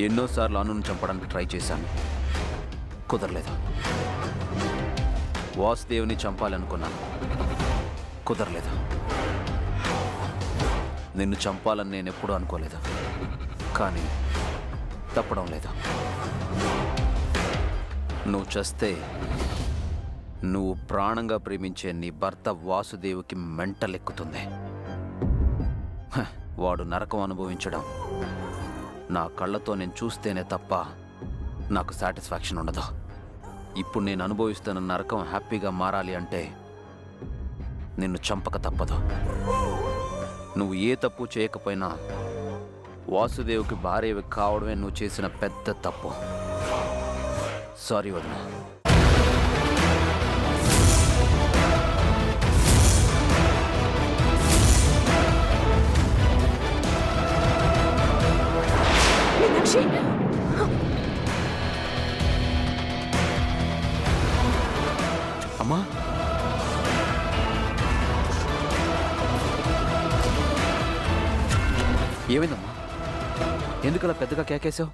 ఎన్నోసార్లు అనును చంపడానికి ట్రై చేశాను, కుదరలేదు. వాసుదేవ్ని చంపాలనుకున్నాను, కుదరలేదు. నిన్ను చంపాలని నేను ఎప్పుడూ అనుకోలేదు, కానీ తప్పడం లేదు. నువ్వు చస్తే నువ్వు ప్రాణంగా ప్రేమించే నీ భర్త వాసుదేవుకి మెంటలెక్కుతుంది. వాడు నరకం అనుభవించడం నా కళ్ళతో నేను చూస్తేనే తప్ప నాకు సాటిస్ఫాక్షన్ ఉండదు. ఇప్పుడు నేను అనుభవిస్తున్న నరకం హ్యాపీగా మారాలి అంటే నిన్ను చంపక తప్పదు. నువ్వు ఏ తప్పు చేయకపోయినా వాసుదేవుకి భార్యవి కావడమే నువ్వు చేసిన పెద్ద తప్పు. సారీ వదిన. అమ్మా, ఏమైందమ్మా? ఎందుకలా పెద్దగా కేకేశావు?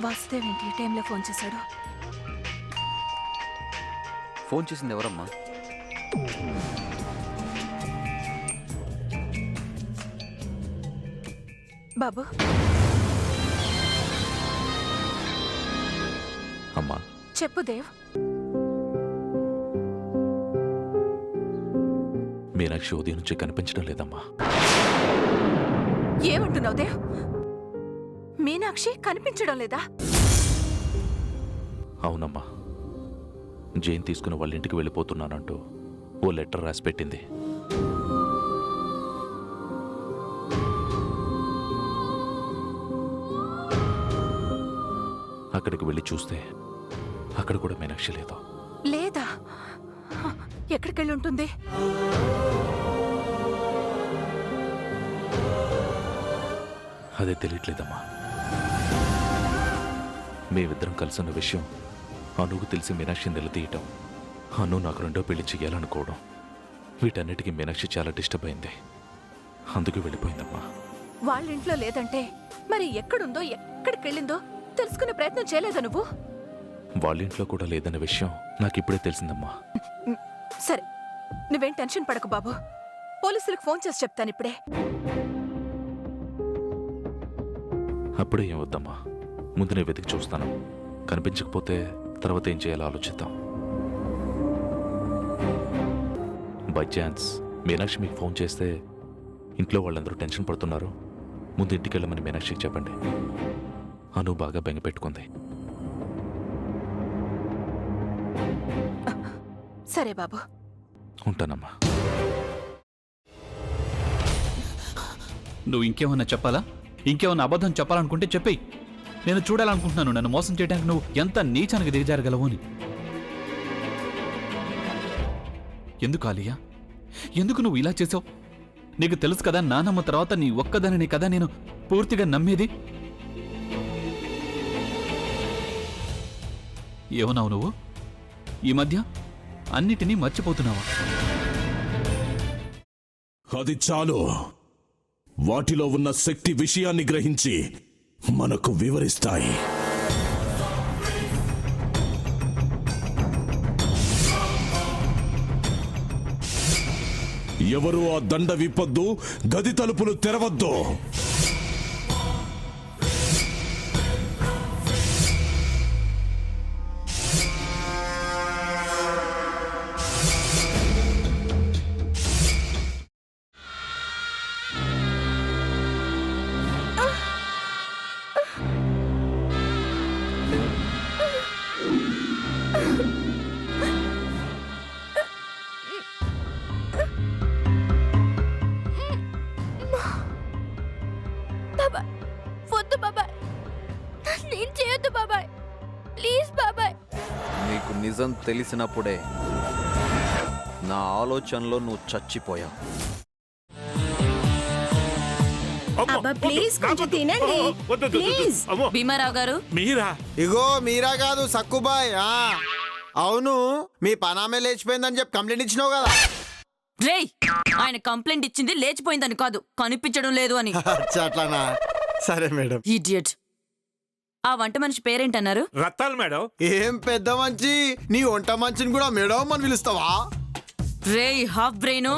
వాసుదేవ్ ఏంటి ఈ టైంలో ఫోన్ చేశాడు? ఫోన్ చేసింది ఎవరమ్మా? బాబు. అమ్మా చెప్పు దేవ్. మీనాక్షి ఉదయం నుంచి కనిపించడం లేదమ్మా. ఏమంటున్నావు దేవ్? మీనాక్షి కనిపించడం లేదా? అవునమ్మా, జైన్ తీసుకుని వాళ్ళ ఇంటికి వెళ్ళిపోతున్నానంటూ ఓ లెటర్ రాసి పెట్టింది. అక్కడికి వెళ్ళి చూస్తే అక్కడ కూడా మీనాక్షి లేదు. లేదా? ఎక్కడికి వెళ్ళి ఉంటుంది? అదే తెలియట్లేదమ్మా. మేమిద్దరం కలిసిన విషయం అనుకు తెలిసి మీనాక్షి నిలదీయటం, అను నాకు రెండో పెళ్లి చెయ్యాలనుకోవడం, వీటన్నిటికీ మీనాక్షి చాలా డిస్టర్బ్ అయింది. అందుకు వెళ్ళిపోయిందమ్మా. వాళ్ళ ఇంట్లో లేదంటే మరి ఎక్కడుందో ఎక్కడికి వెళ్ళిందో తెలుసుకునే ప్రయత్నం చేయలేదా నువ్వు? వాళ్ళ ఇంట్లో కూడా లేదన్న విషయం నాకు ఇప్పుడే తెలిసిందమ్మా. సరే, నువ్వేం టెన్షన్ పడకు బాబు. పోలీసులకు ఫోన్ చేసి చెప్తాను ఇప్పుడే. అప్పుడే ఏం వద్దమ్మా, ముందు నేను వెతికి చూస్తాను. కనిపించకపోతే తర్వాత ఏం చేయాలో ఆలోచిద్దాం. బై ఛాన్స్ మీనాక్షి మీకు ఫోన్ చేస్తే ఇంట్లో వాళ్ళందరూ టెన్షన్ పడుతున్నారు, ముందు ఇంటికి వెళ్ళమని మీనాక్షికి చెప్పండి. అను బాగా బెంగ పెట్టుకుంది. సరే బాబు, ఉంటానమ్మా. నువ్వు ఇంకేమన్నా చెప్పాలా? ఇంకేమన్నా అబద్ధం చెప్పాలనుకుంటే చెప్పేయి. నేను చూడాలనుకుంటున్నాను నన్ను మోసం చేయడానికి నువ్వు ఎంత నీచానికి దిగజారగలవు అని. ఎందుకు ఆలియా, ఎందుకు నువ్వు ఇలా చేసావు? నీకు తెలుసు కదా నానమ్మ తర్వాత నీ ఒక్కదానిని కదా నేను పూర్తిగా నమ్మేది. ఏమన్నావు నువ్వు? ఈ మధ్య అన్నిటినీ మర్చిపోతున్నావా? అది చాలు. వాటిలో ఉన్న శక్తి విషయాన్ని గ్రహించి మనకు వివరిస్తాయి. ఎవరు ఆ దండ విప్పొద్దు, గది తలుపులు తెరవద్దు. నీకు నిజం తెలిసినప్పుడే నా ఆలోచనలో నువ్వు చచ్చిపోయావు. అబ్బా ప్లీజ్ కొంచెం తినండి ప్లీజ్. భీమారావు గారు మీరా? ఇగో మీరా కాదు సక్కుబాయ్. అవును, మీ పనామే లేచిపోయిందని చెప్పి కంప్లైంట్ ఇచ్చినావు కదా. రేయ్, ఆయన కంప్లైంట్ ఇచ్చింది లేచిపోయిందని కాదు, కనిపించడం లేదు అని. అచ్చా, అట్లానా? సరే మేడం. ఇడియట్. ఆ వంట మనిషి పేరేంటన్నారు? రత్తాలు మేడం. ఏం పెద్ద మంచి, నీ వంట మంచిని కూడా మేడం అని పిలుస్తావా? రేయ్ హాఫ్ బ్రెయిన్,